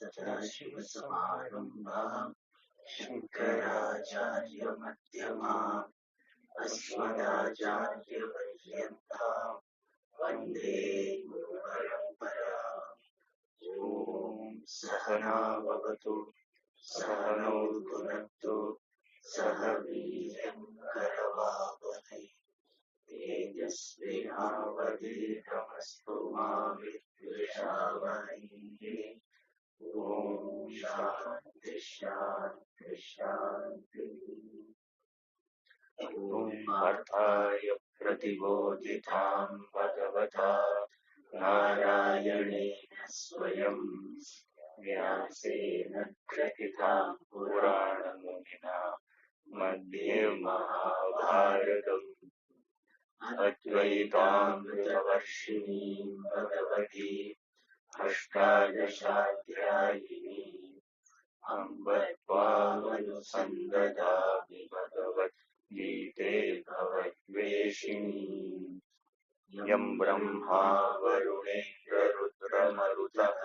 सदाशिवसमारम्भाम् शङ्कराचार्यमध्यमाम् अस्मदाचार्यपर्यन्ताम् वन्दे गुरुपरम्पराम्। ॐ सहना भवतु सहनौ भुनक्तु सह वीर्यं करवावहै तेजस्विनावधीतमस्तु मा विद्विषावहै। ॐ शान्ति शान्ति शान्तिः। ॐ पार्थाय प्रतिबोधितां भगवता नारायणेन स्वयं व्यासेन ग्रथितां पुराणमुनिना मध्ये महाभारतम् अद्वैतामृतवर्षिणीं भगवती अष्टादशाध्यायिनी अम्ब त्वामनुसन्दधामि भगवद्गीते भवद्वेषिणी। यं ब्रह्मा वरुणेन्द्ररुद्रमरुतः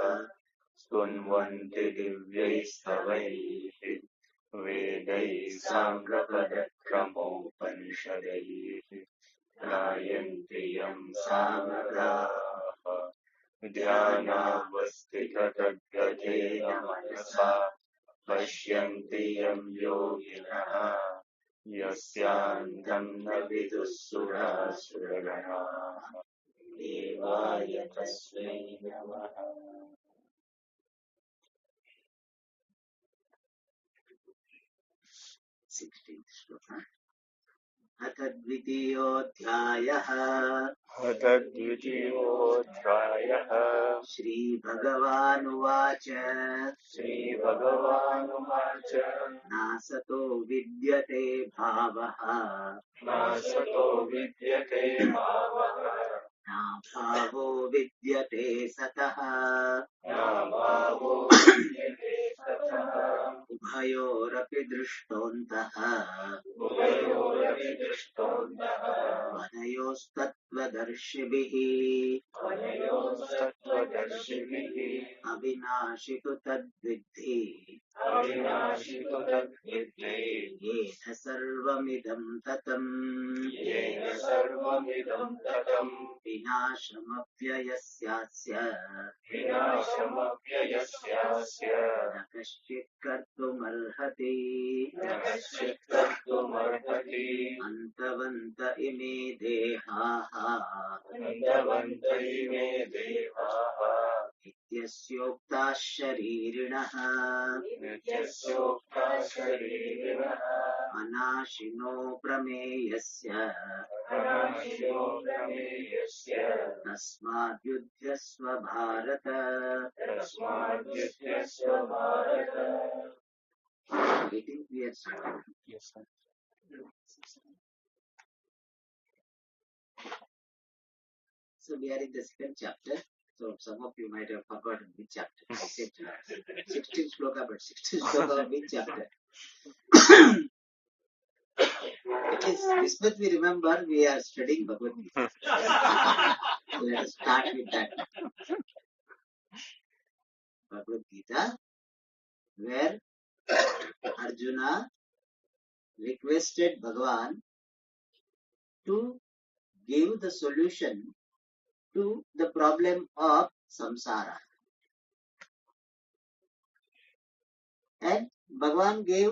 स्तुन्वन्ति दिव्यैस्तवैः वेदैः साङ्गपदक्रमोपनिषदैः गायन्ति यं सामगाः ध्यानावस्थिततद्गतेन मनसा पश्यन्ति यं योगिनः यस्यान्तं न विदुःसुरासुरगणाः। देवाय तस्मै नमः। 16th श्लोका। अथ द्वितीयोऽध्यायः श्रीभगवानुवाच नासतो विद्यते भावः नाभावो विद्यते सतः उभयोरपि दृष्टोऽन्तः वनयोस्तत्त्वदर्शिभिः अविनाशि तु तद्विद्धि येन सर्वमिदं ततम् विनाशमव्ययस्यास्य न कश्चित् कर्तुमर्हति अन्तवन्त इमे देहाः नित्यस्योक्ताः शरीरिणः अनाशिनो प्रमेयस्य तस्माद्युध्यस्व Bharat. So we are in the second chapter. So some of you might have forgotten which chapter. 16th shloka, but 16th shloka of which chapter? It is this much we remember. We are studying Bhagavad Gita. So let us start with that. Bhagavad Gita, where Arjuna requested Bhagavan to give the solution to the problem of samsara. And Bhagavan gave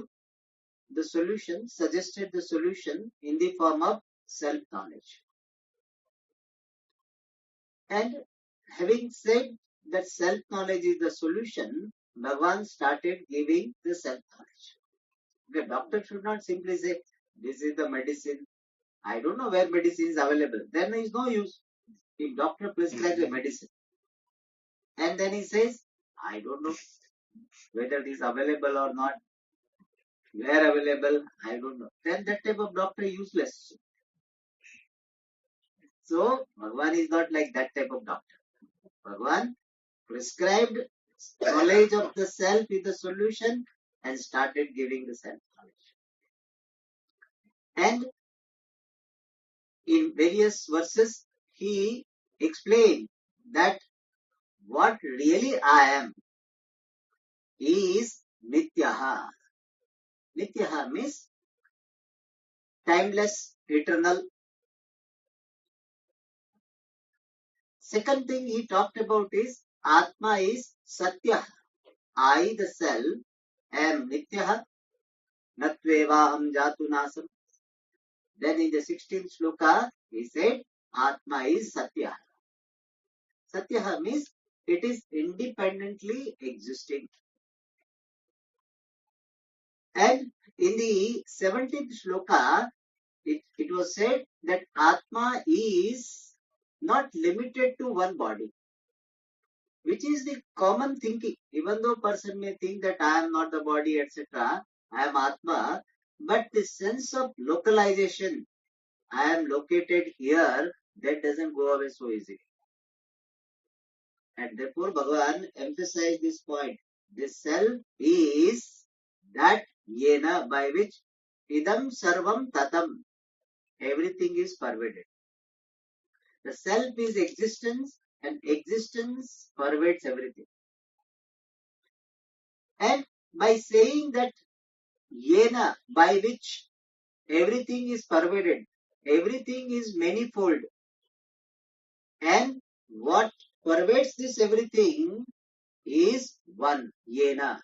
the solution, suggested the solution in the form of self-knowledge. And having said that self-knowledge is the solution, Bhagavan started giving the self-knowledge. The doctor should not simply say, this is the medicine. I don't know where medicine is available. Then there is no use. If doctor prescribes a medicine and then he says, I don't know whether it is available or not, where available, I don't know. Then that type of doctor is useless. So, Bhagavan is not like that type of doctor. Bhagavan prescribed knowledge of the self is the solution and started giving the self-knowledge. And in various verses, he explained that what really I am is Nityaha. Nityaha means timeless, eternal. Second thing he talked about is Atma is Satya. I, the self, am Nityaha. Natvevaham jatu nasam. Then in the 16th shloka, he said, Atma is Satya. Satya means it is independently existing. And in the 17th shloka, it was said that Atma is not limited to one body, which is the common thinking. Even though person may think that I am not the body, etc., I am Atma, but the sense of localization, I am located here, that doesn't go away so easily. And therefore, Bhagavan emphasized this point. The self is that yena by which idam sarvam tatam. Everything is pervaded. The self is existence and existence pervades everything. And by saying that yena by which everything is pervaded, everything is manifold. And what pervades this everything is one, yena.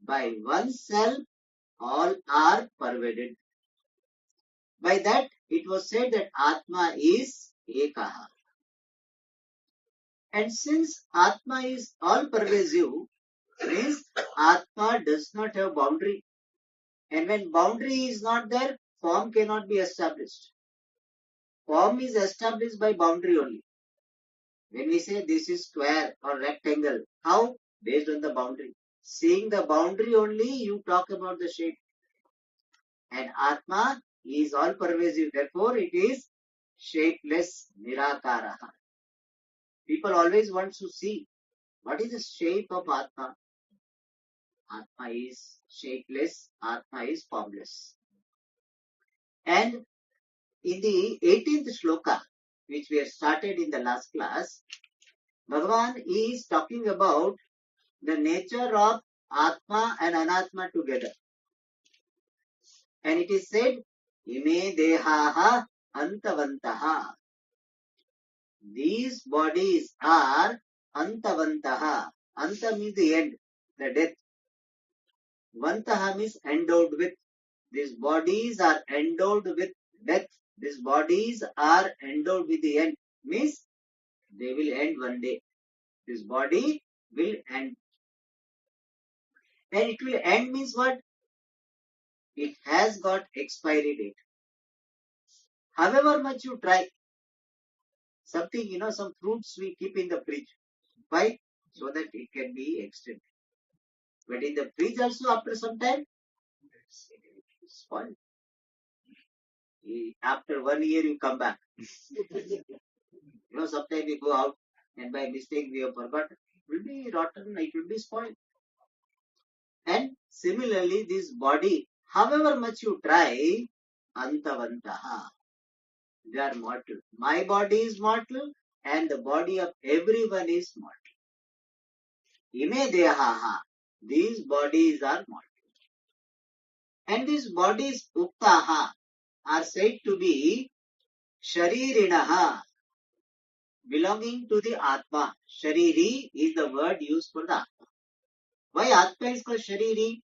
By oneself, all are pervaded. By that, it was said that Atma is Ekaha. And since Atma is all pervasive, means Atma does not have boundary. And when boundary is not there, form cannot be established. Form is established by boundary only. When we say this is square or rectangle, how? Based on the boundary. Seeing the boundary only, you talk about the shape. And Atma is all pervasive. Therefore, it is shapeless, nirakaraha. People always want to see what is the shape of Atma. Atma is shapeless, Atma is formless. And in the 18th shloka, which we have started in the last class, Bhagavan is talking about the nature of Atma and Anatma together. And it is said, Ime dehaha antavantaha. These bodies are antavantaha. Anta means the end, the death. Vantaha means endowed with. These bodies are endowed with death. These bodies are endowed with the end. Means they will end one day. This body will end. And it will end means what? It has got expiry date. However much you try, something, some fruits we keep in the fridge. Why? So that it can be extended. But in the fridge also after some time, it will spoil. After 1 year you come back. Sometimes we go out and by mistake we have forgotten. It will be rotten, it will be spoiled. And similarly, this body, however much you try, antavantaha, they are mortal. My body is mortal and the body of everyone is mortal. Ime dehaha, these bodies are mortal. And these bodies, uktaha, are said to be sharirinaha, belonging to the Atma. Shariri is the word used for the Atma. Why Atma is called Shariri?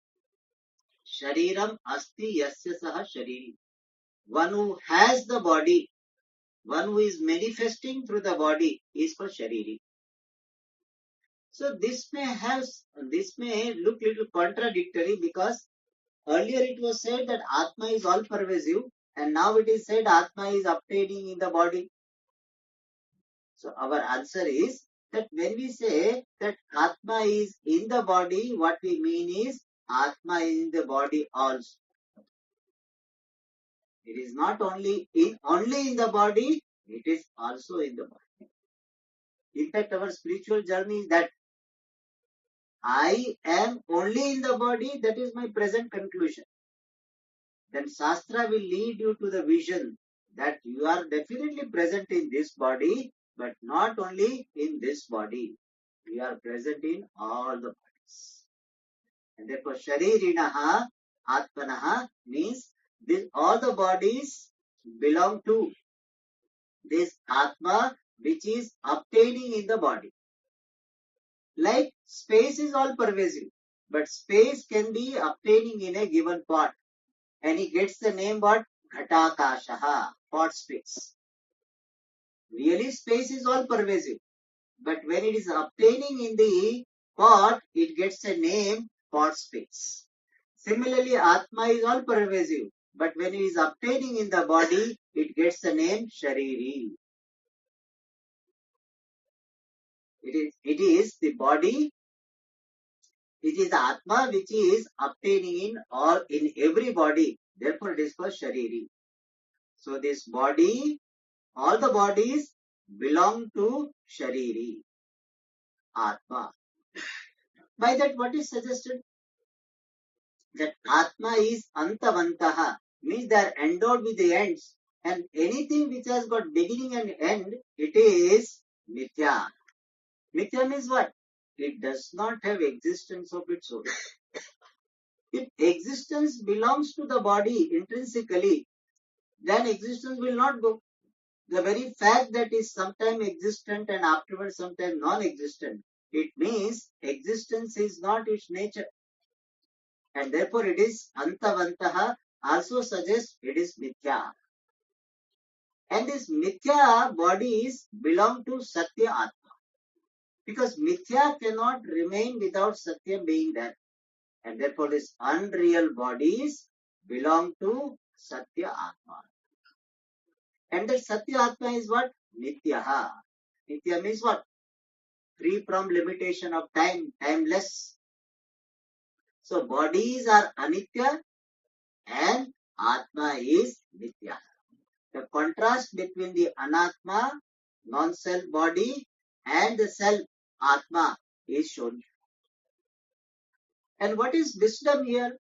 Shariram asti yasya saha shariri. One who has the body, one who is manifesting through the body is called Shariri. So this may look little contradictory because earlier it was said that Atma is all pervasive and now it is said Atma is obtaining in the body. So our answer is that when we say that Atma is in the body, what we mean is Atma is in the body also. It is not only in the body, it is also in the body. In fact, our spiritual journey is that I am only in the body, that is my present conclusion. Then Shastra will lead you to the vision that you are definitely present in this body, but not only in this body. You are present in all the bodies. bodies. And therefore, Sharirinaha Atmanaha means all the bodies belong to this Atma which is obtaining in the body. Like space is all pervasive, but space can be obtaining in a given pot. And he gets the name what? Ghatakashaha, pot space. Really space is all pervasive, but when it is obtaining in the pot, it gets a name pot space. Similarly, Atma is all pervasive, but when it is obtaining in the body, it gets the name Shariri. It is the body, it is the Atma which is obtaining in every body. Therefore, it is called Shariri. So this body, all the bodies belong to Shariri, Atma. By that, what is suggested? That Atma is Antavantaha, means they are endowed with the ends. And anything which has got beginning and end, it is Mithya. Mithya means what? It does not have existence of its own. If existence belongs to the body intrinsically, then existence will not go. The very fact that is sometime existent and afterwards sometime non-existent, it means existence is not its nature. And therefore it is Antavantaha, also suggests it is Mithya. And these Mithya bodies belong to Satya Atma. Because Mithya cannot remain without Satya being there. And therefore these unreal bodies belong to Satya Atma. And that Satya Atma is what? Nityaha. Nitya means what? Free from limitation of time, timeless. So bodies are Anitya and Atma is Nitya. The contrast between the Anatma, non-self body, and the self Atma is shown. And what is wisdom here?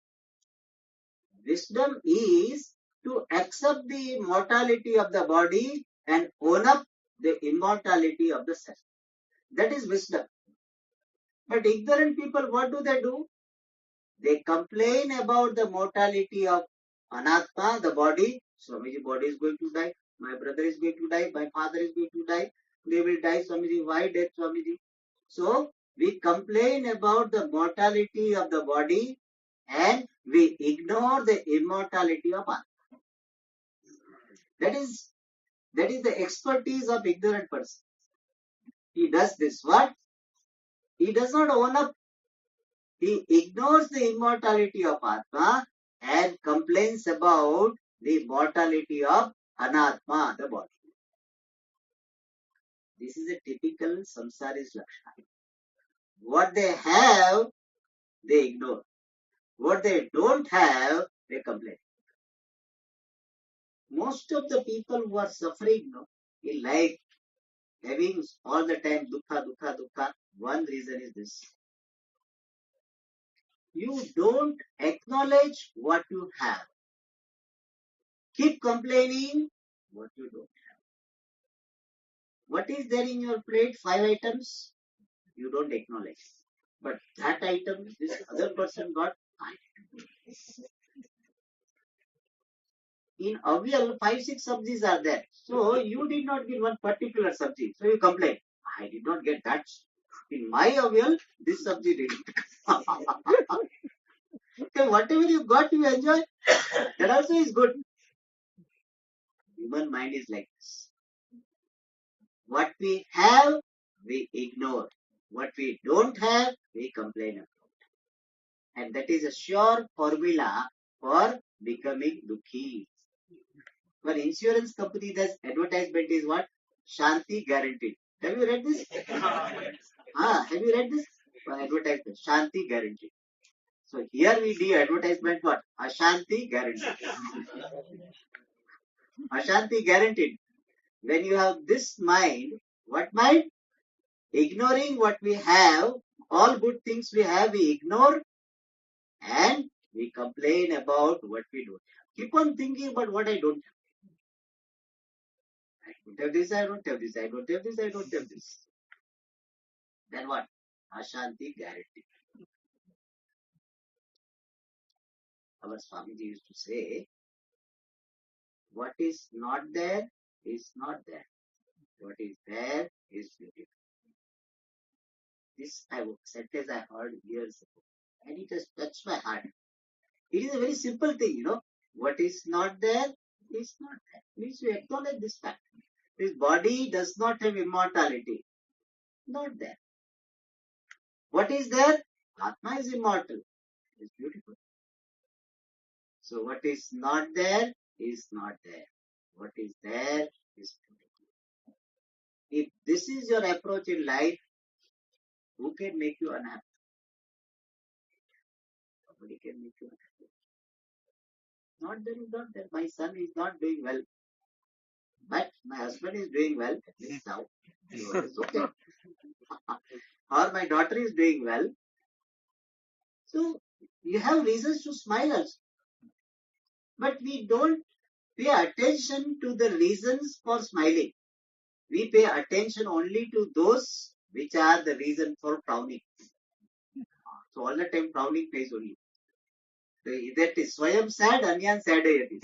Wisdom is to accept the mortality of the body and own up the immortality of the self. That is wisdom. But ignorant people, what do? They complain about the mortality of Anatma, the body. Swamiji, body is going to die. My brother is going to die. My father is going to die. They will die, Swamiji. Why death, Swamiji? So, we complain about the mortality of the body and we ignore the immortality of Atma. That is the expertise of ignorant person. He does this what? He does not own up. He ignores the immortality of Atma and complains about the mortality of Anatma, the body. This is a typical samsaris lakshana. What they have, they ignore. What they don't have, they complain. Most of the people who are suffering in life, having all the time dukkha, one reason is this. You don't acknowledge what you have. Keep complaining what you don't have. What is there in your plate? 5 items. You don't acknowledge. But that item, this other person got 5. In avyal, 5-6 sabjis are there. So you did not get one particular sabji. So you complain. I did not get that. In my avyal, this sabji did. Okay, whatever you got, you enjoy. That also is good. Human mind is like this. What we have, we ignore. What we don't have, we complain about. And that is a sure formula for becoming dukhi. When insurance company does advertisement is what? Shanti guaranteed. Have you read this? Have you read this? Advertisement. Shanti guaranteed. So here we do advertisement what? Ashanti guaranteed. Ashanti guaranteed. When you have this mind, what mind? Ignoring what we have, all good things we have, we ignore and we complain about what we don't have. Keep on thinking about what I don't have. I don't have this, I don't have this, I don't have this, I don't have this. Then what? Ashanti guaranteed. our Swamiji used to say, what is not there is not there. What is there is beautiful. This sentence I heard years ago, and it has touched my heart. It is a very simple thing, What is not there is not there. Means you acknowledge this fact. This body does not have immortality. Not there. What is there? Atma is immortal. It's beautiful. So what is not there is not there. What is there is beautiful. If this is your approach in life, who can make you unhappy? Nobody can make you unhappy. Not there is not there. My son is not doing well. But my husband is doing well, at least now. So it's okay. Or my daughter is doing well. So you have reasons to smile also. But we don't pay attention to the reasons for smiling. We pay attention only to those which are the reason for frowning. So all the time frowning pays only. That is Swayam sad, Anyan sadayati.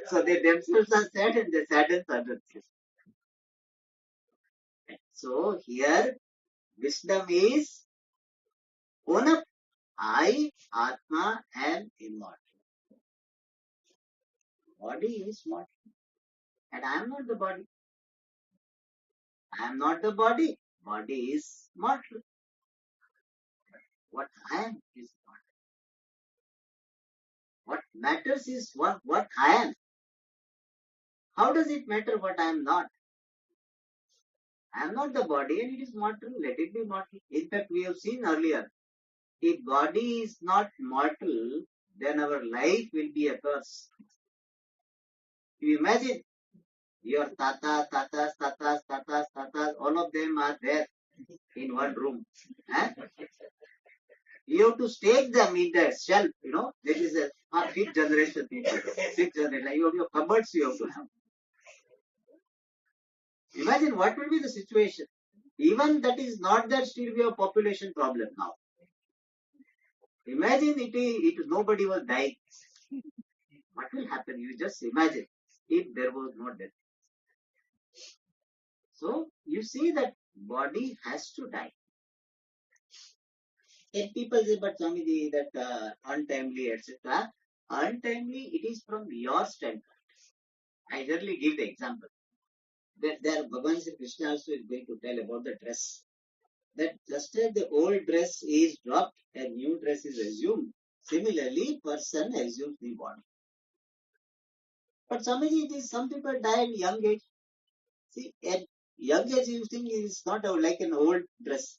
So they themselves are sad and they sadden others. So here wisdom is own up. I, Atma, am immortal. Body is mortal. And I am not the body. I am not the body. Body is mortal. What I am is mortal. What matters is what I am. How does it matter what I am not? I am not the body and it is mortal. Let it be mortal. In fact, we have seen earlier, if body is not mortal, then our life will be a curse. You imagine your tatas, all of them are there in one room. You have to stake them in the shelf, This is a fifth generation people. Sixth generation. You have your cupboards you have to have. Imagine what will be the situation. Even that is not that still we have population problem now. Imagine it nobody was dying. What will happen? You just imagine if there was no death. So you see that body has to die. And people say, but Swamiji, that untimely, etc. Untimely, it is from your standpoint. I generally give the example. That there Bhagavan Sri Krishna also is going to tell about the dress. That just as the old dress is dropped and new dress is assumed, similarly, person assumes the body. But Swamiji, it is some people die at young age. See, at young age you think it is not like an old dress.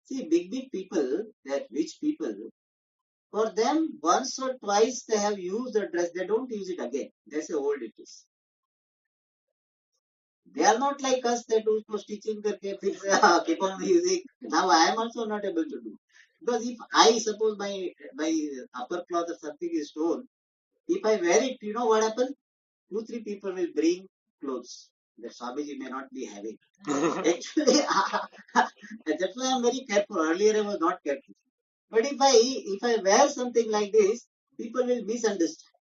See, big people, that rich people, for them, once or twice they have used the dress, they don't use it again. That's how old it is. They are not like us that usko stitching karke keep on using. Now I am also not able to do. Because if I suppose my upper cloth or something is torn, if I wear it, you know what happens? 2-3 people will bring clothes that Swamiji may not be having. Actually, that's why I'm very careful. Earlier I was not careful. But if I wear something like this, people will misunderstand.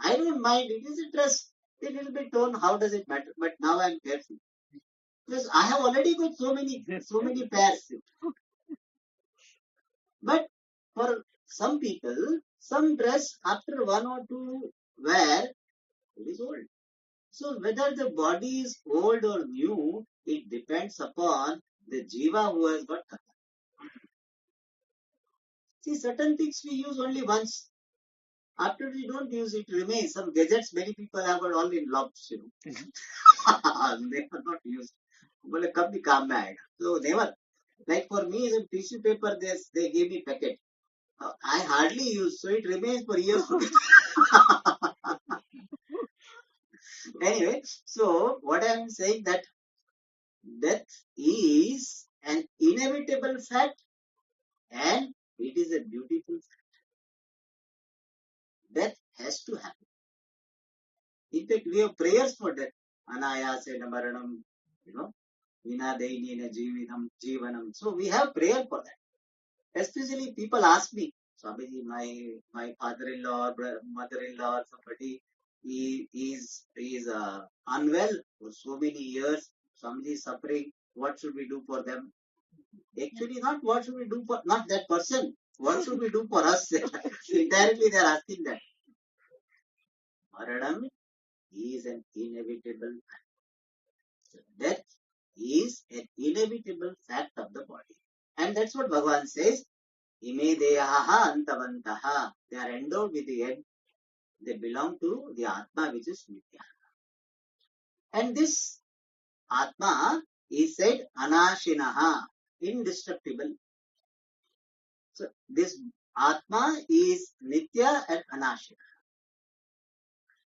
I don't mind. It is a dress. A little bit torn. How does it matter? But now I'm careful. Because I have already got so many pairs. But for some people, some dress after 1 or 2 wear, it is old. So whether the body is old or new, it depends upon the jiva who has got karma. See, certain things we use only once. After we don't use it, remains. Some gadgets many people have got all in lumps, They are not used. Well, come the काम में आएगा. So never. Like for me, the tissue paper, they gave me packet. I hardly use, so it remains for years. Anyway, so what I am saying that death is an inevitable fact and it is a beautiful fact. Death has to happen. In fact, we have prayers for death. Anayasena maranam, Vinadeynena jivanam. So we have prayer for that. Especially people ask me, Swamiji, my father-in-law or mother-in-law or somebody is unwell for so many years. Swamiji is suffering. What should we do for them? Actually, not what should we do for not that person. What should we do for us? Indirectly, they are asking that. Maranam is an inevitable fact. Death is an inevitable fact of the body. And that's what Bhagavan says. Ime deyaha antavantaha. They are endowed with the end. They belong to the Atma, which is Nitya. And this Atma is said anashinaha, indestructible. So this Atma is Nitya and Anashina.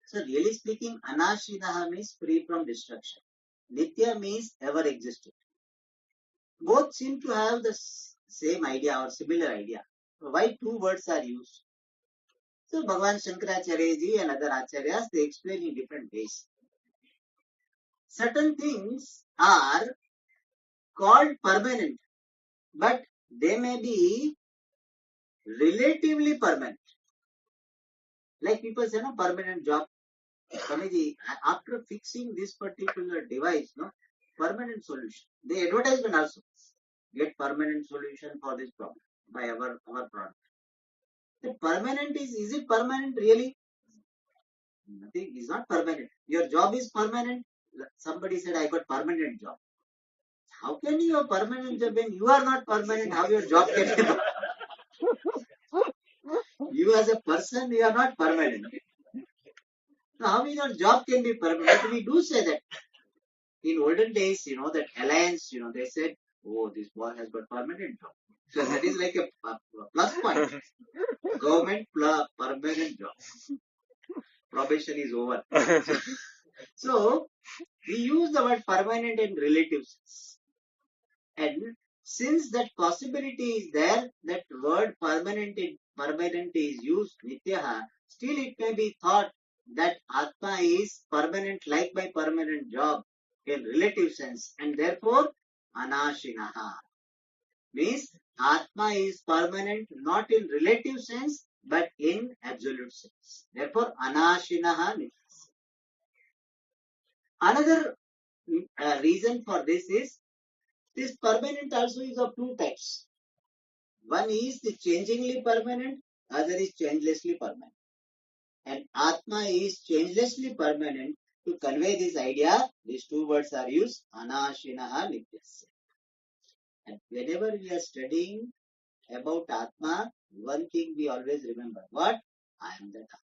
So really speaking, Anashinaha means free from destruction. Nitya means ever existing. Both seem to have the same idea or similar idea. So why two words are used? So Bhagavan Shankaracharya ji and other acharyas, they explain in different ways. Certain things are called permanent, but they may be relatively permanent. Like people say, no, permanent job. Swamiji, after fixing this particular device, no, permanent solution. The advertisement also get permanent solution for this problem by our product. The permanent is it permanent really? Nothing is not permanent. Your job is permanent. Somebody said I got permanent job. How can you have permanent job when you are not permanent? How your job can be? You as a person, you are not permanent. So how your job can be permanent? But we do say that. In olden days, that alliance, they said, oh, this boy has got permanent job. So that is like a plus point. Government plus permanent job. Probation is over. So we use the word permanent in relative sense. And since that possibility is there, that word permanent is used, nityaha, still it may be thought that Atma is permanent like my permanent job in relative sense, and therefore anashinaha means Atma is permanent not in relative sense but in absolute sense. Therefore anashinaha nityas. Another reason for this is this permanent also is of two types. One is the changingly permanent, other is changelessly permanent. And Atma is changelessly permanent. To convey this idea, these two words are used, anashinaha nityasya. And whenever we are studying about Atma, one thing we always remember. What? I am that Atma.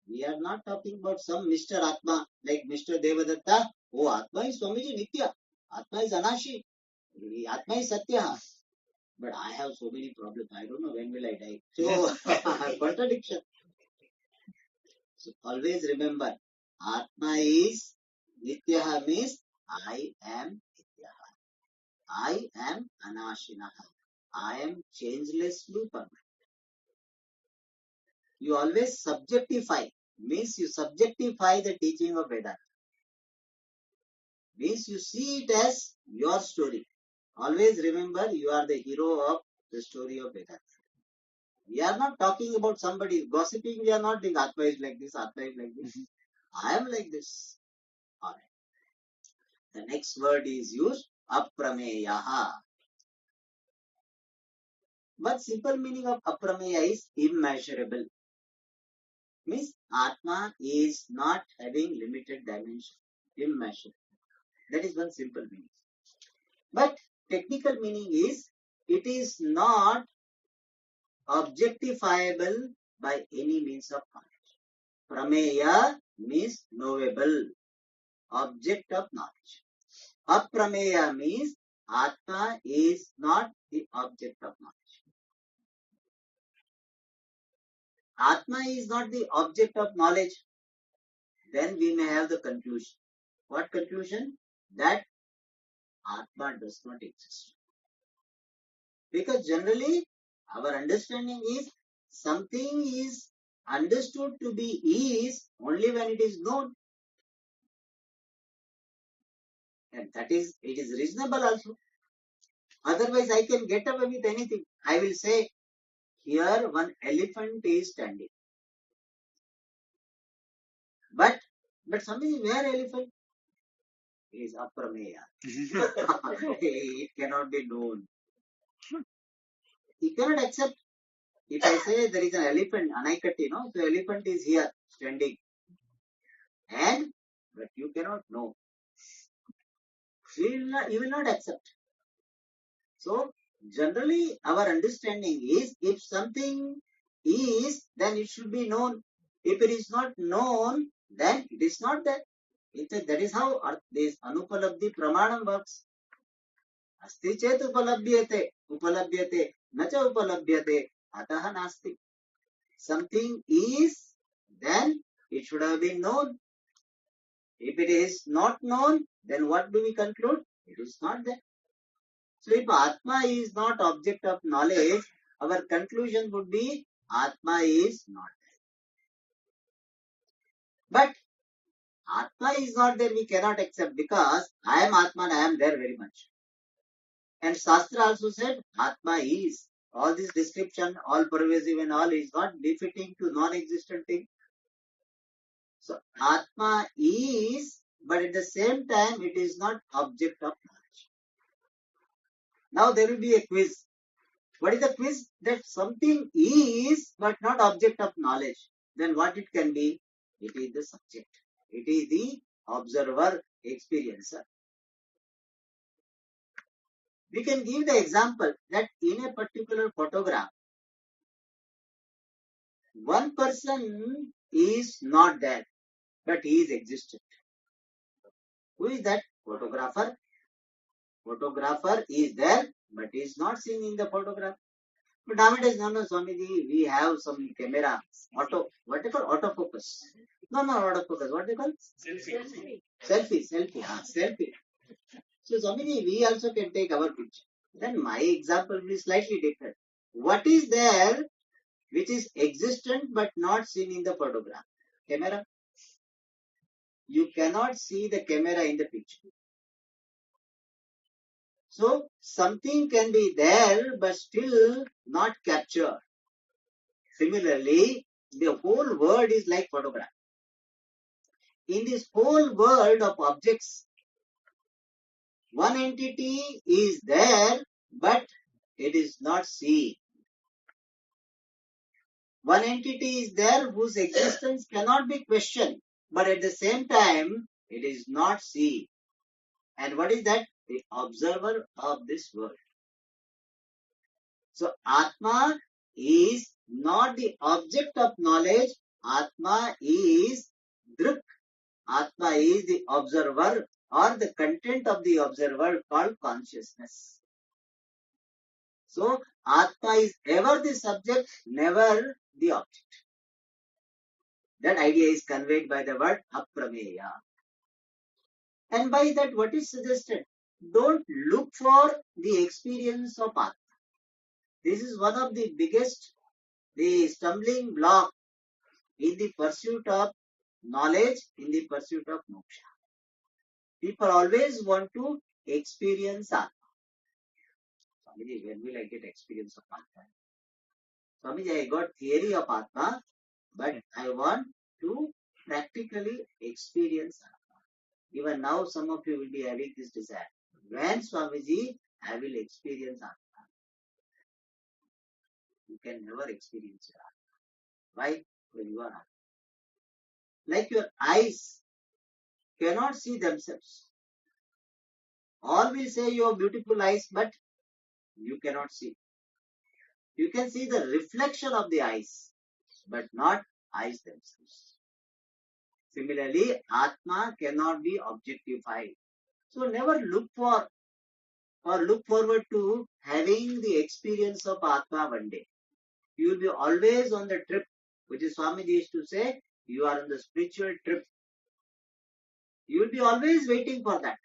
We are not talking about some Mr. Atma, like Mr. Devadatta. Oh, Atma is Swamiji Nitya. Atma is Anashi. Atma is Satya. But I have so many problems. I don't know when will I die. So, contradiction. So, always remember, Atma is Nityaha means I am Nityaha. I am Anashinaha. I am changelessly permanent. You always subjectify, means you subjectify the teaching of Vedanta. Means you see it as your story. Always remember you are the hero of the story of Vedanta. We are not talking about somebody gossiping. We are not doing Atma is like this, Atma is like this. I am like this. Alright. The next word is used, aprameyaha. But simple meaning of aprameya is immeasurable. Means Atma is not having limited dimension. Immeasurable. That is one simple meaning. But technical meaning is it is not objectifiable by any means of knowledge. Prameya means knowable, object of knowledge. Aprameya means Atma is not the object of knowledge. Atma is not the object of knowledge. Then we may have the conclusion. What conclusion? That Atma does not exist. Because generally our understanding is something is understood to be is only when it is known. And that is, it is reasonable also. Otherwise I can get away with anything. I will say here one elephant is standing. But Swamiji, where elephant? Is aprameya. It cannot be known. He cannot accept. If I say there is an elephant, anaikatti, no? So elephant is here, standing. But you cannot know. You will not accept. So, generally, our understanding is, if something is, then it should be known. If it is not known, then it is not there. That is how this anupalabdhi pramanam works. Asti chet upalabhyate, na cha upalabhyate, ataha nasti. Something is, then it should have been known. If it is not known, then what do we conclude? It is not there. So if Atma is not object of knowledge, our conclusion would be Atma is not there. But Atma is not there, we cannot accept, because I am Atma and I am there very much. And Shastra also said Atma is. All this description, all pervasive and all, is not befitting to non-existent thing. So Atma is, but at the same time it is not object of knowledge. Now there will be a quiz. What is the quiz? That something is but not object of knowledge. Then what it can be? It is the subject. It is the observer, experiencer. We can give the example that in a particular photograph, one person is not there, but he is existent. Who is that? Photographer. Photographer is there, but he is not seen in the photograph. But nowadays, no, Swamiji, we have some camera, what do you call? Autofocus. No, autofocus. What do you call? Selfie. Selfie. So, Swamiji, we also can take our picture. Then my example will be slightly different. What is there which is existent but not seen in the photograph? Camera. You cannot see the camera in the picture. So, something can be there but still not captured. Similarly, the whole world is like photograph. In this whole world of objects, one entity is there, but it is not seen. One entity is there whose existence cannot be questioned, but at the same time, it is not seen. And what is that? The observer of this world. So, Atma is not the object of knowledge. Atma is Drik. Atma is the observer or the content of the observer called consciousness. So, Atma is ever the subject, never the object. That idea is conveyed by the word aprameya. And by that, what is suggested? Don't look for the experience of Atma. This is one of the biggest, the stumbling block in the pursuit of knowledge, in the pursuit of moksha. People always want to experience Atma. Swamiji, when will I get experience of Atma? Swamiji, I got theory of Atma, but I want to practically experience Atma. Even now, some of you will be having this desire. When, Swamiji, I will experience Atma. You can never experience your Atma. Why? When you are Atma. Like your eyes cannot see themselves. All will say you have beautiful eyes, but you cannot see. You can see the reflection of the eyes, but not eyes themselves. Similarly, Atma cannot be objectified. So never look for or look forward to having the experience of Atma one day. You will be always on the trip, which is Swamiji used to say, you are on the spiritual trip. You will be always waiting for that.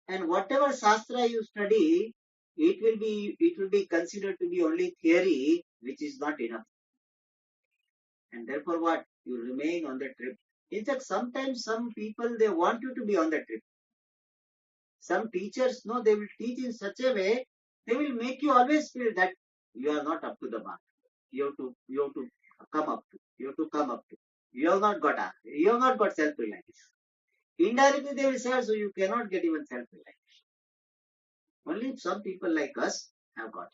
And whatever Shastra you study, it will be considered to be only theory, which is not enough. And therefore what? You remain on the trip. In fact, sometimes some people, they want you to be on the trip. Some teachers, no, they will teach in such a way, they will make you always feel that you are not up to the mark. You have to come up to. You have to come up to. You have not got self-realization. Indirectly they will say, so you cannot get even self-realization. Only some people like us have got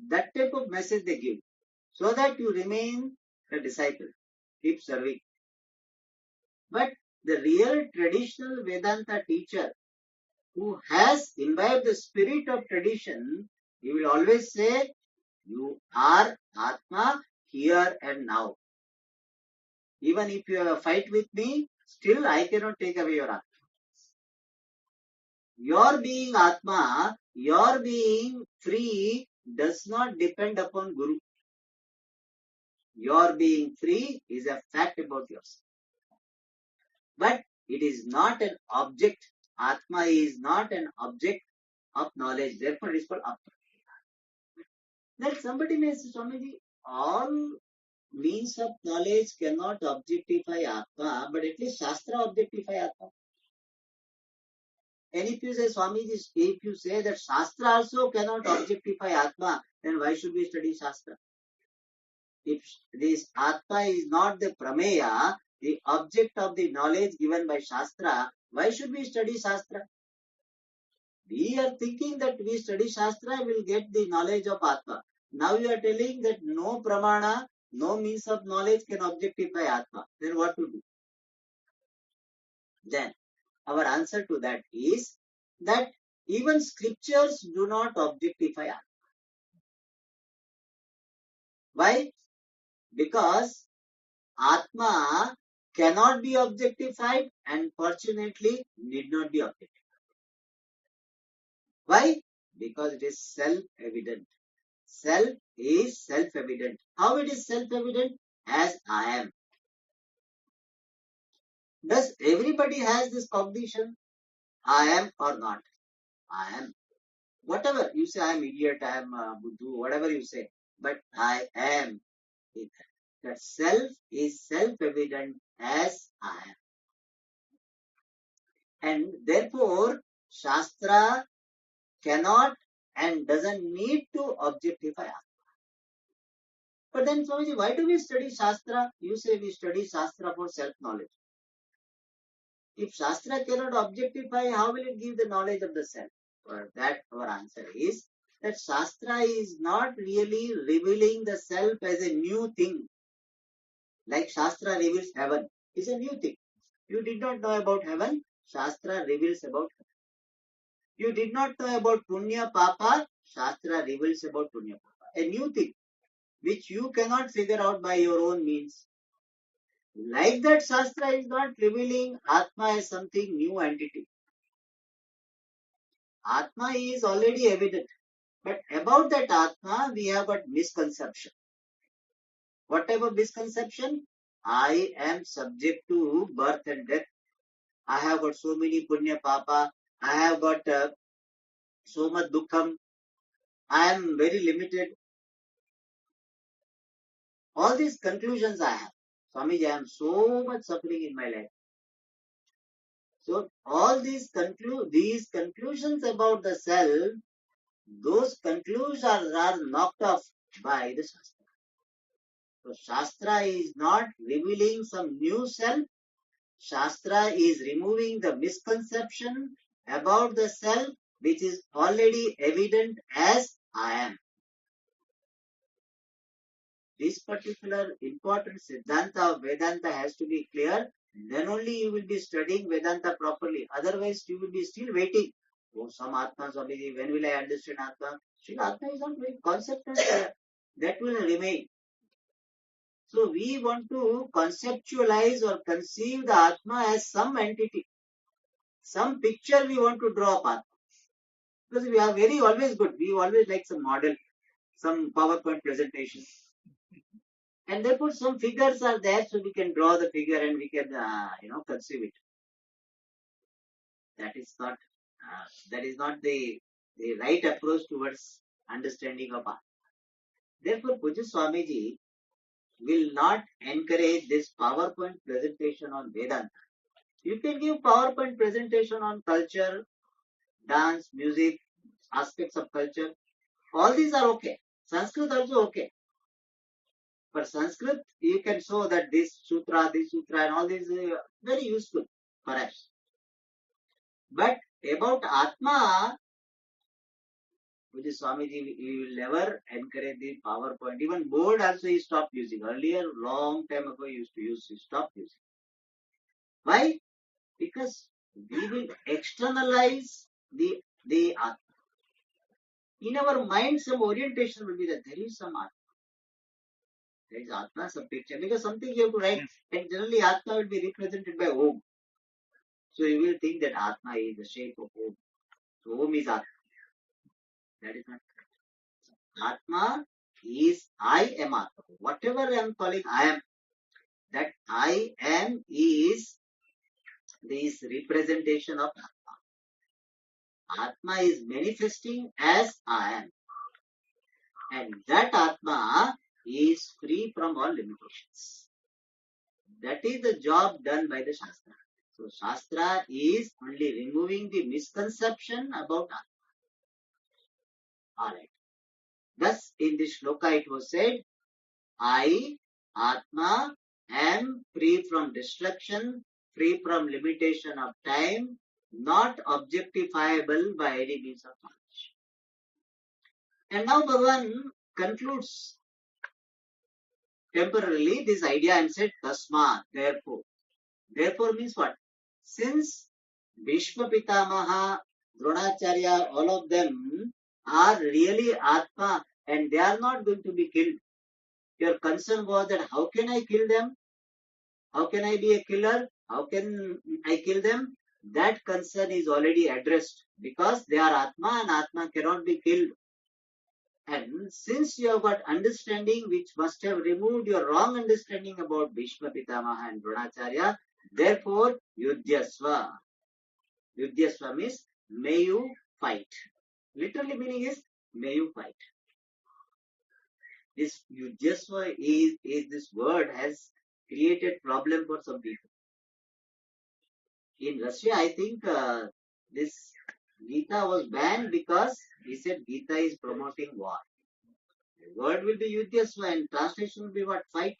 that type of message they give, so that you remain a disciple, keep serving. But the real traditional Vedanta teacher who has imbibed the spirit of tradition, he will always say, you are Atma here and now. Even if you have a fight with me, still I cannot take away your Atma. Your being Atma, your being free does not depend upon Guru. Your being free is a fact about yourself. But it is not an object. Atma is not an object of knowledge. Therefore, it is called Atma. Then somebody may say, Swamiji, all means of knowledge cannot objectify Atma, but at least Shastra objectify Atma. And if you say, Swamiji, if you say that Shastra also cannot objectify Atma, then why should we study Shastra? If this Atma is not the Prameya, the object of the knowledge given by Shastra, why should we study Shastra? We are thinking that we study Shastra, will get the knowledge of Atma. Now you are telling that no Pramana, no means of knowledge can objectify Atma. Then what to do? Then our answer to that is that even scriptures do not objectify Atma. Why? Because Atma cannot be objectified and fortunately need not be objectified. Why? Because it is self-evident. Self is self-evident. How it is self-evident? As I am. Does everybody has this cognition? I am or not? I am. Whatever you say, I am idiot, I am Buddhu, whatever you say. But I am. That self is self-evident as I am. And therefore, Shastra cannot and doesn't need to objectify Atma. But then, Swamiji, why do we study Shastra? You say we study Shastra for self-knowledge. If Shastra cannot objectify, how will it give the knowledge of the self? For that, our answer is that Shastra is not really revealing the self as a new thing. Like Shastra reveals heaven. It's a new thing. You did not know about heaven, Shastra reveals about heaven. You did not know about Punya Papa, Shastra reveals about Punya Papa. A new thing, which you cannot figure out by your own means. Like that, Shastra is not revealing Atma as something new entity. Atma is already evident. But about that Atma, we have got misconception. What type of misconception? I am subject to birth and death. I have got so many Punya Papa. I have got so much Dukkham. I am very limited. All these conclusions I have. Swamiji, I am so much suffering in my life. So all these conclusions about the self, those conclusions are knocked off by the Shastra. So Shastra is not revealing some new self. Shastra is removing the misconception about the self which is already evident as I am. This particular important Siddhanta of Vedanta has to be clear. Then only you will be studying Vedanta properly. Otherwise, you will be still waiting. Oh, some Atma, Swamiji, when will I understand Atma? Still, Atma is not very conceptual. That will remain. So, we want to conceptualize or conceive the Atma as some entity. Some picture we want to draw of Atma. Because we are very always good. We always like some model, some PowerPoint presentation. And therefore, some figures are there, so we can draw the figure and we can, conceive it. That is not the right approach towards understanding of Atma. Therefore, Pujya Swamiji will not encourage this PowerPoint presentation on Vedanta. You can give PowerPoint presentation on culture, dance, music, aspects of culture. All these are okay. Sanskrit also okay. For Sanskrit, you can show that this sutra, and all these very useful for us. But about Atma, which is Swamiji, he will never encourage the PowerPoint. Even board also he stopped using. Earlier, long time ago, he used to use, he stopped using. Why? Because we will externalize the Atma. In our mind, some orientation will be that there is some Atma. There is Atma, some picture. Because something you have to write, and generally Atma will be represented by Om. So you will think that Atma is the shape of Om. So Om is Atma. That is not correct. Atma is I am Atma. Whatever I am calling I am, that I am is this representation of Atma. Atma is manifesting as I am. And that Atma is free from all limitations. That is the job done by the Shastra. So Shastra is only removing the misconception about Atma. Alright. Thus, in this shloka it was said, I, Atma, am free from destruction, free from limitation of time, not objectifiable by any means of knowledge. And now Bhagavan concludes temporarily this idea and said, Tasma, therefore. Therefore means what? Since Bhishma Pitamaha, Dronacharya, all of them are really Atma and they are not going to be killed. Your concern was that how can I kill them? How can I be a killer? How can I kill them? That concern is already addressed because they are Atma and Atma cannot be killed. And since you have got understanding which must have removed your wrong understanding about Bhishma Pitamaha and Dronacharya, therefore Yudhyasva. Yudhyasva means may you fight. Literally meaning is may you fight. This Yudhyasva is this word has created problem for some people. In Russia, I think this Gita was banned because he said Gita is promoting war. The word will be Yudhyasva and translation will be what? Fight.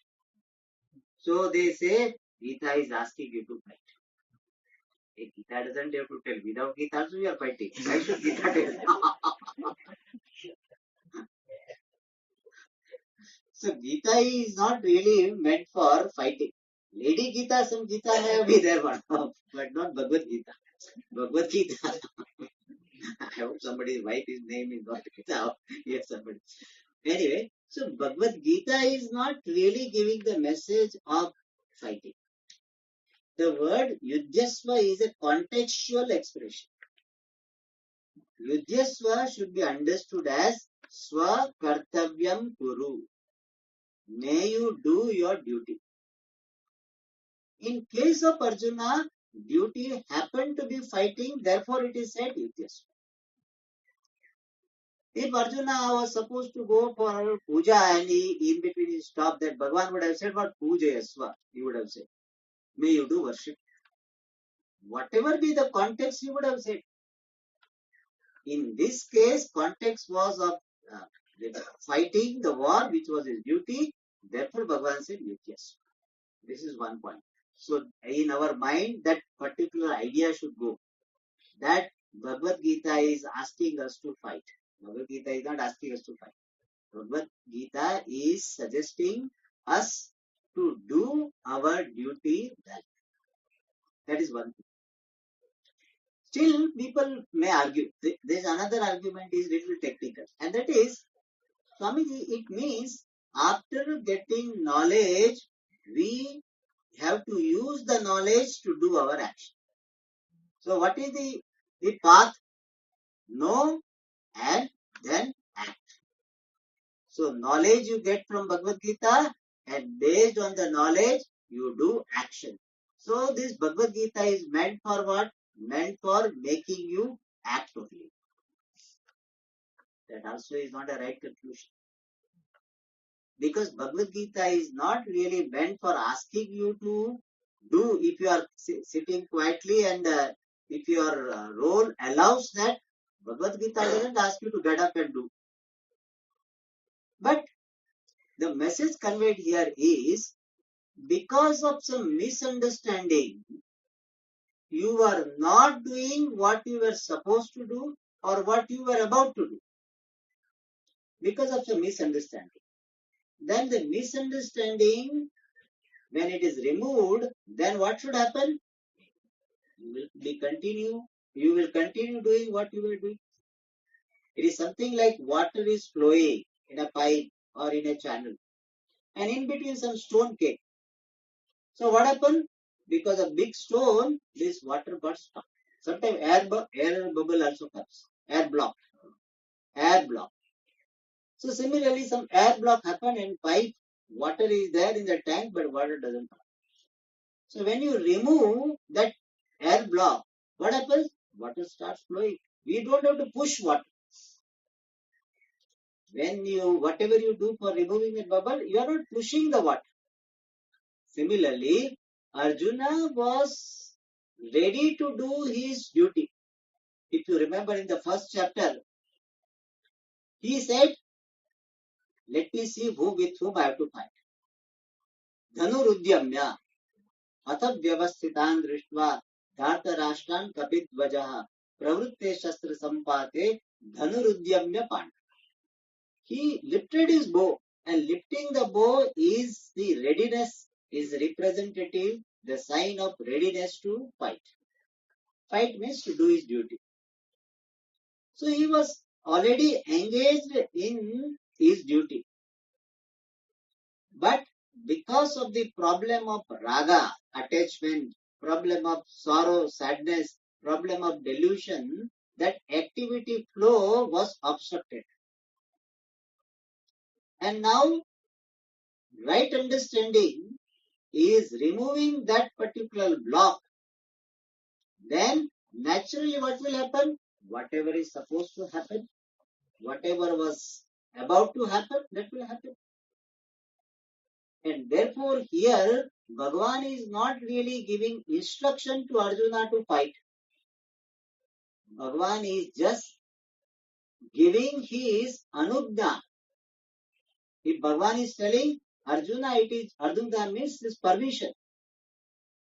So they say Gita is asking you to fight. Hey, Gita doesn't have to tell. Without Gita also we are fighting. Why should Gita tell? So Gita is not really meant for fighting. Lady Gita, some Gita may be there, but not Bhagavad Gita. Bhagavad Gita. I hope somebody's wife, his name is not Gita. Yes, somebody. Anyway, so Bhagavad Gita is not really giving the message of fighting. The word Yudhyasva is a contextual expression. Yudhyasva should be understood as Swa Kartavyam Kuru. May you do your duty. In case of Arjuna, duty happened to be fighting, therefore it is said Yudhyasva. If Arjuna was supposed to go for puja and he in between he stopped, that Bhagavan would have said, what Pujayasva, he would have said. May you do worship. Whatever be the context, he would have said. In this case, context was of fighting the war, which was his duty. Therefore, Bhagavan said, Yudhyasva. This is one point. So, in our mind, that particular idea should go. That Bhagavad Gita is asking us to fight. Bhagavad Gita is not asking us to fight. Bhagavad Gita is suggesting us to do our duty well. That is one thing. Still, people may argue. There is another argument is little technical. And that is, Swamiji, it means after getting knowledge, we have to use the knowledge to do our action. So what is the path? Know and then act. So knowledge you get from Bhagavad Gita and based on the knowledge you do action. So this Bhagavad Gita is meant for what? Meant for making you act only. That also is not a right conclusion. Because Bhagavad Gita is not really meant for asking you to do if you are sitting quietly and if your role allows that. Bhagavad Gita doesn't ask you to get up and do. But the message conveyed here is, because of some misunderstanding, you are not doing what you were supposed to do or what you were about to do. Because of some misunderstanding. Then the misunderstanding, when it is removed, then what should happen? You will continue doing what you were doing. It is something like water is flowing in a pipe or in a channel, and in between some stone came. So what happened? Because of big stone, this water got stuck. Sometimes air bubble also comes. Air block. So similarly, some air block happened in pipe. Water is there in the tank, but water doesn't come. So when you remove that air block, what happens? Water starts flowing. We don't have to push water. Whatever you do for removing a bubble, you are not pushing the water. Similarly, Arjuna was ready to do his duty. If you remember in the first chapter, he said, let me see with whom I have to fight. Dhanurudyamya atha vyavasthitan drishtva dhartarashtan kapidvajaha pravrutte shastra sampate dhanurudyamya pand. He lifted his bow, and lifting the bow is the readiness, is representative, the sign of readiness to fight. Fight means to do his duty. So he was already engaged in his duty. But because of the problem of raga, attachment, problem of sorrow, sadness, problem of delusion, that activity flow was obstructed. And now, right understanding is removing that particular block. Then naturally what will happen? Whatever is supposed to happen, whatever was about to happen, that will happen. And therefore here Bhagavan is not really giving instruction to Arjuna to fight. Bhagavan is just giving his anugna. If Bhagavan is telling Arjuna, it is Arjuna means his permission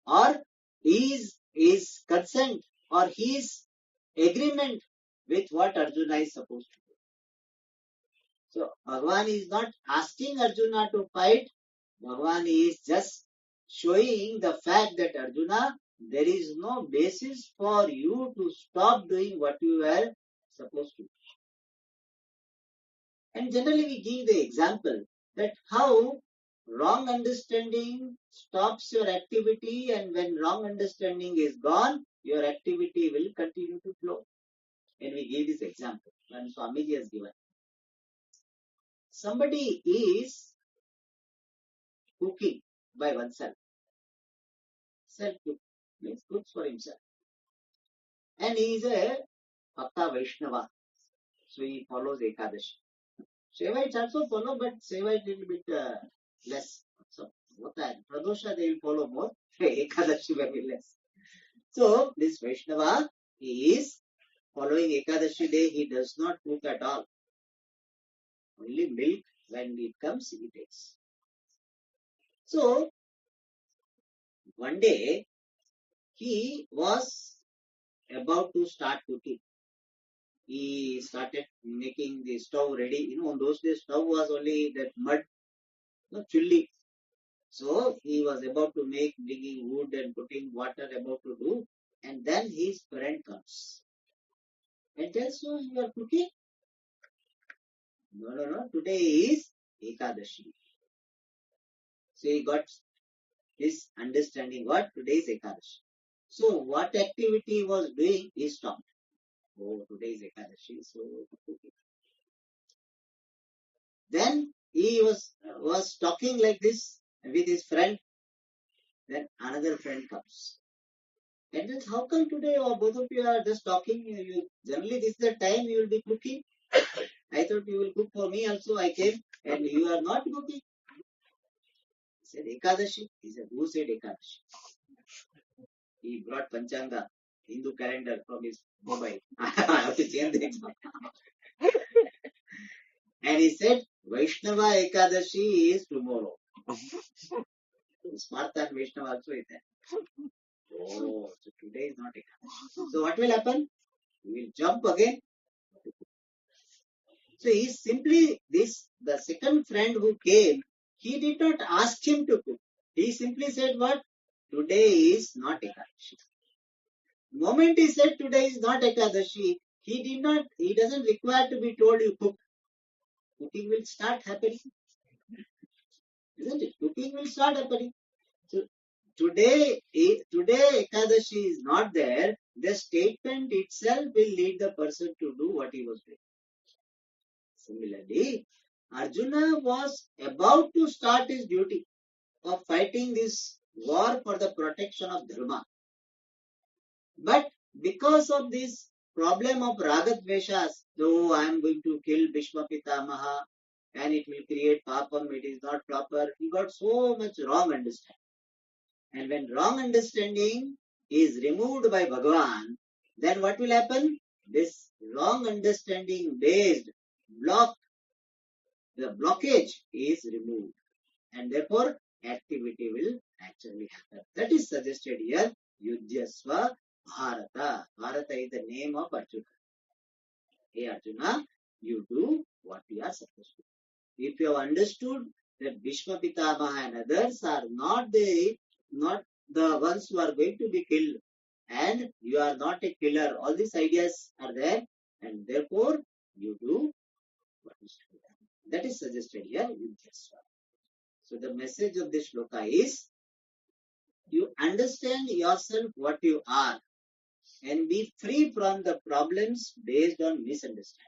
or his consent or his agreement with what Arjuna is supposed to do. So Bhagavan is not asking Arjuna to fight. Bhagavan is just showing the fact that Arjuna, there is no basis for you to stop doing what you were supposed to do. And generally we give the example that how wrong understanding stops your activity, and when wrong understanding is gone, your activity will continue to flow. And we give this example when Swamiji has given. Somebody is cooking by oneself. Self-cook means cooks for himself. And he is a Bhakta Vaishnava. So he follows Ekadashi. Shaivites also follow, but Shaivite little bit less. So Pradosha they will follow more. Ekadashi very less. So this Vaishnava, he is following Ekadashi day. He does not cook at all. Only milk, when it comes, he takes. So one day he was about to start cooking. He started making the stove ready. On those days stove was only that mud, chulli. So he was about to bringing wood and putting water, about to do, and then his friend comes and tells, so you are cooking? No, today is Ekadashi. So he got his understanding what today is Ekadashi. So what activity he was doing, he stopped. Oh, today is Ekadashi, so cooking. Then he was talking like this with his friend. Then another friend comes. And then, how come today both of you are just talking? Generally this is the time you will be cooking. I thought you will cook for me also. I came and you are not cooking. He said Ekadashi. He said, who said Ekadashi? He brought Panchanga, Hindu calendar from his mobile. I have to change the example. And he said, Vaishnava Ekadashi is tomorrow. Smartha and Vaishnava also is there. Oh, so today is not Ekadashi. So what will happen? We will jump again. So he simply, the second friend who came, he did not ask him to cook. He simply said what? Today is not Ekadashi. The moment he said today is not Ekadashi, he doesn't require to be told you cook. Cooking will start happening. Isn't it? Cooking will start happening. So today Ekadashi is not there. The statement itself will lead the person to do what he was doing. Similarly, Arjuna was about to start his duty of fighting this war for the protection of Dharma. But because of this problem of Ragadveshas, though I am going to kill Bhishma Pitamaha and it will create papam, it is not proper, he got so much wrong understanding. And when wrong understanding is removed by Bhagavan, then what will happen? This wrong understanding based the blockage is removed and therefore activity will actually happen. That is suggested here. Yudhyasva Bharata. Bharata is the name of Arjuna. Hey Arjuna, you do what you are supposed to do. If you have understood that Bhishma Pitamaha and others are not the ones who are going to be killed, and you are not a killer, all these ideas are there, and therefore you do what is to be done. That is suggested here. Yudhyasva. So the message of this shloka is, you understand yourself what you are and be free from the problems based on misunderstanding.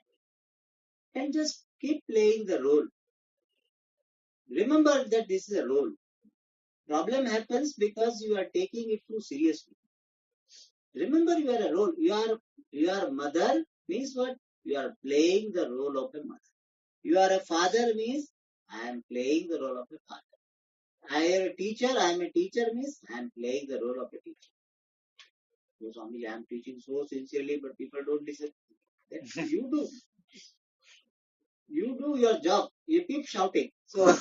And just keep playing the role. Remember that this is a role. Problem happens because you are taking it too seriously. Remember you are a role. You are mother means what? You are playing the role of a mother. You are a father means I am playing the role of a father. I am a teacher means I am playing the role of a teacher. So Swami, I am teaching so sincerely, but people don't listen. Then you do. You do your job. You keep shouting. So when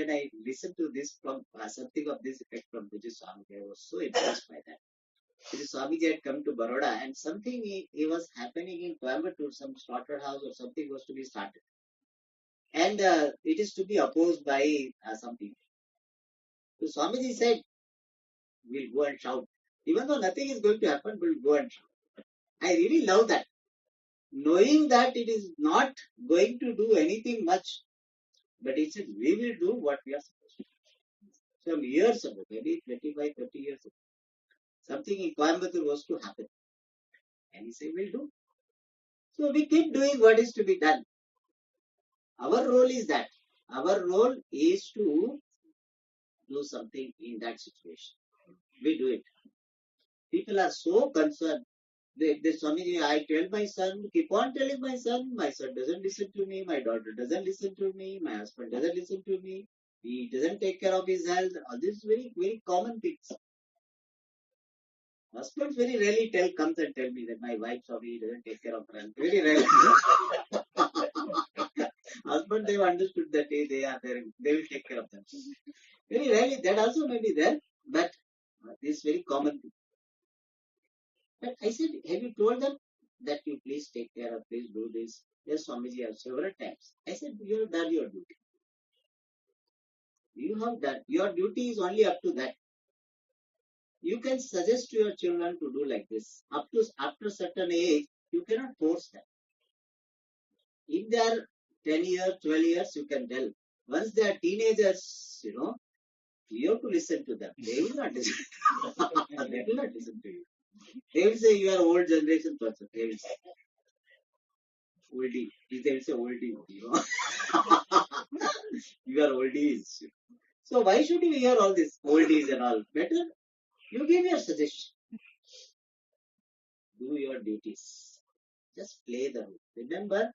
I listened to this from something of this effect from Pujya Swami, I was so impressed by that. Pujya Swami had come to Baroda and something he was happening in Coimbatore, some slaughterhouse or something was to be started. And it is to be opposed by some people. So Swamiji said, we'll go and shout. Even though nothing is going to happen, we'll go and shout. I really love that. Knowing that it is not going to do anything much, but he said, we will do what we are supposed to do. Some years ago, maybe 25, 30 years ago, something in Coimbatore was to happen. And he said, we'll do. So we keep doing what is to be done. Our role is that. Our role is to do something in that situation. We do it. People are so concerned. Swamiji, I tell my son, keep on telling my son doesn't listen to me, my daughter doesn't listen to me, my husband doesn't listen to me, he doesn't take care of his health. All these very, very common things. Husbands very rarely comes and tell me that my wife, Swami, doesn't take care of her health. Very rarely. Husband, they have understood that they are there, they will take care of them. Very rarely, that also may be there, but this is very common thing. But I said, have you told them that you please take care of, please do this? Yes, Swamiji, have several times. I said, you have done your duty. You have done. Your duty is only up to that. You can suggest to your children to do like this. After certain age, you cannot force them. If they are 10 years, 12 years, you can tell. Once they are teenagers, you have to listen to them. They will not listen. They will not listen to you. They will say you are old generation person. They will say oldie. They will say oldie. You are oldies. So why should you hear all this oldies and all? Better you give your suggestion. Do your duties. Just play the role. Remember,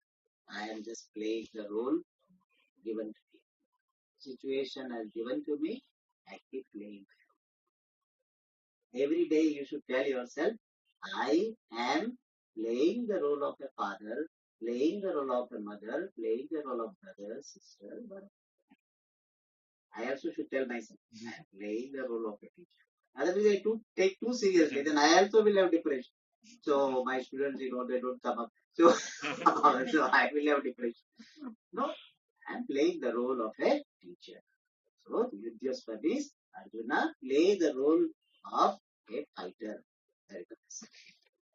I am just playing the role given to me. Situation has given to me. I keep playing. Every day you should tell yourself, I am playing the role of a father, playing the role of a mother, playing the role of brother, sister, but I also should tell myself, I am playing the role of a teacher. Otherwise, I take too seriously, then I also will have depression. So my students, they don't come up. So, so I will have depression. No, I am playing the role of a teacher. So Yudhyasva Arjuna play the role of a fighter.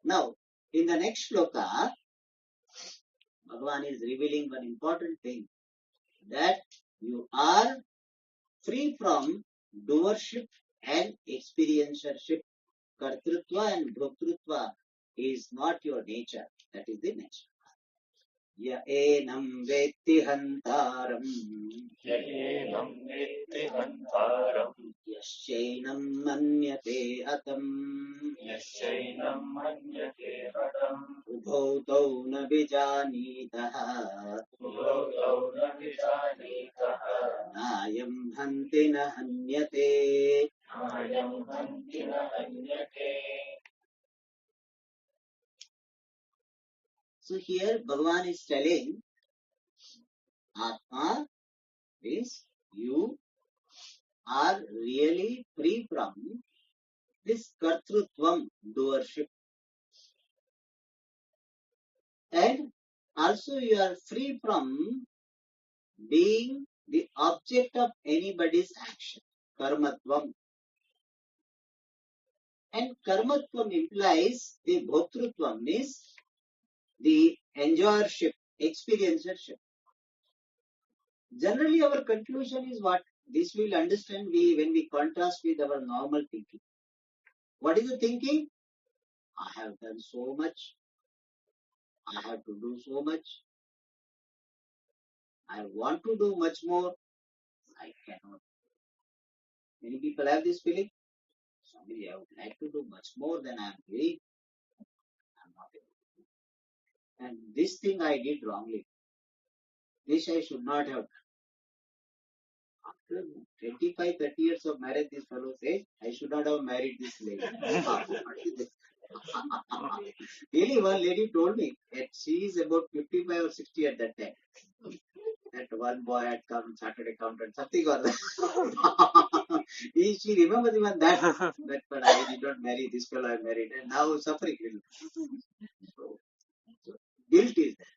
Now, in the next shloka, Bhagavan is revealing one important thing, that you are free from doership and experiencership. Kartrutva and bhoktrutva is not your nature. That is the next. Ya enam vetti hantaram. य एनं वेत्ति हन्तारम् Yaschainam manyate atam. यश्चैनं मन्यते हतम् Ubhau tau na vijanitaha. उभौ तौ न विजानीतः Nayam hanti na hanyate. नायं हन्ति न हन्यते. So here Bhagavan is telling, Atma is you are really free from this kartrutvam, doership, and also you are free from being the object of anybody's action, karmatvam. And karmatvam implies the bhoktrutvam, means the enjoyership, experiencership. Generally, our conclusion is what? This we will understand when we contrast with our normal thinking. What is the thinking? I have done so much. I have to do so much. I want to do much more. I cannot. Many people have this feeling. Somebody, I would like to do much more than I am doing. I am not able to do. And this thing I did wrongly. This I should not have done. After 25, 30 years of marriage, this fellow says, I should not have married this lady. Really, one lady told me that she is about 55 or 60 at that time. That one boy had come, chartered accountant, something or that. She remembers even that. But I did not marry this fellow, I married. And now suffering. So, guilt is there.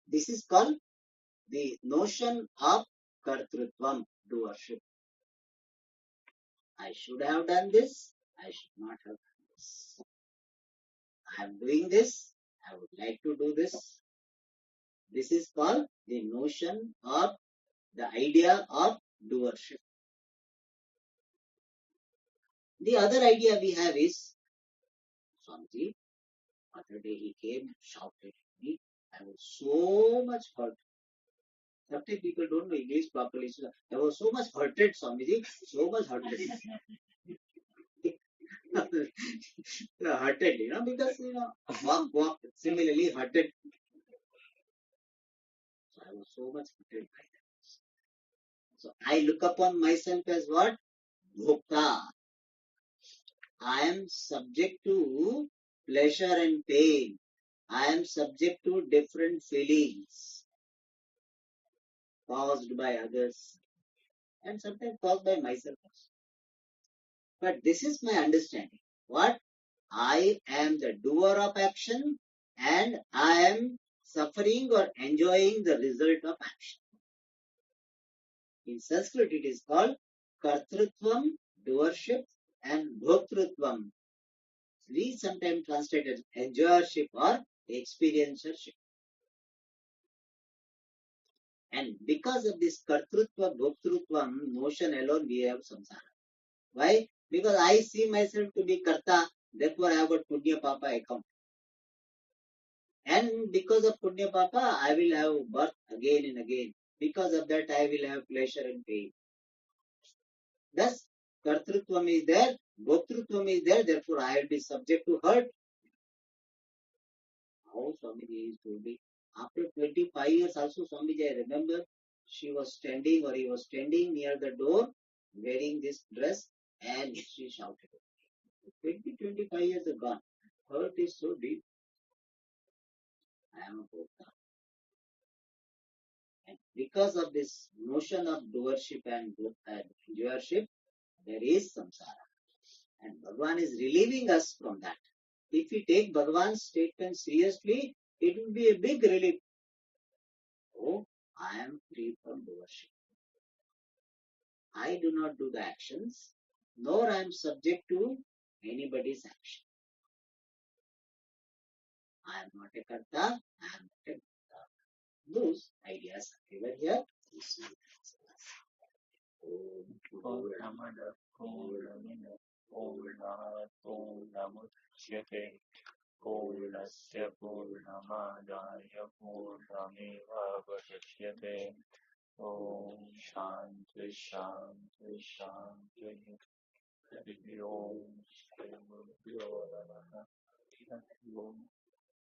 This is called the notion of kartrutvam, doership. I should have done this, I should not have done this. I am doing this, I would like to do this. This is called the notion of the idea of doership. The other idea we have is, Swamiji, other day he came and shouted at me. I was so much hurt. Sometimes people don't know English properly. So I was so much hurted, Swamiji, so much hurted. Hurted, because, walk, similarly hurted. So I was so much hurted by that. So I look upon myself as what? Bhokta. I am subject to pleasure and pain. I am subject to different feelings caused by others and sometimes caused by myself also. But this is my understanding. What? I am the doer of action and I am suffering or enjoying the result of action. In Sanskrit it is called kartrutvam, doership, and bhoktrutvam. We sometimes translate as enjoyership or experiencership. And because of this kartrutva, bhoktrutvam notion alone, we have samsara. Why? Because I see myself to be karta, therefore I have got punya papa account. And because of punya papa, I will have birth again and again. Because of that, I will have pleasure and pain. Thus, kartrutvam is there, bhoktrutvam is there, therefore I will be subject to hurt. How Swamiji is told me. After 25 years also, Swamiji, I remember she was standing or he was standing near the door wearing this dress and she shouted. 25 years are gone. hurt is so deep. I am a Bhokta. And because of this notion of doership and doership, there is samsara. And Bhagavan is relieving us from that. If we take Bhagavan's statement seriously, it will be a big relief. Oh, I am free from doership. I do not do the actions, nor I am subject to anybody's action. I am not a karta, I am not a bhakta. Those ideas are given here. पूर्णमदः पूर्णमिदः पूर्णात् पूर्णमुच्यते पूर्णस्य पूर्णमादाय पूर्णमेवावशिष्यते ॐ शान्ति शान्ति शान्तिः हरिः ओम् श्रीगुरुभ्यो नमः हरिः ओम्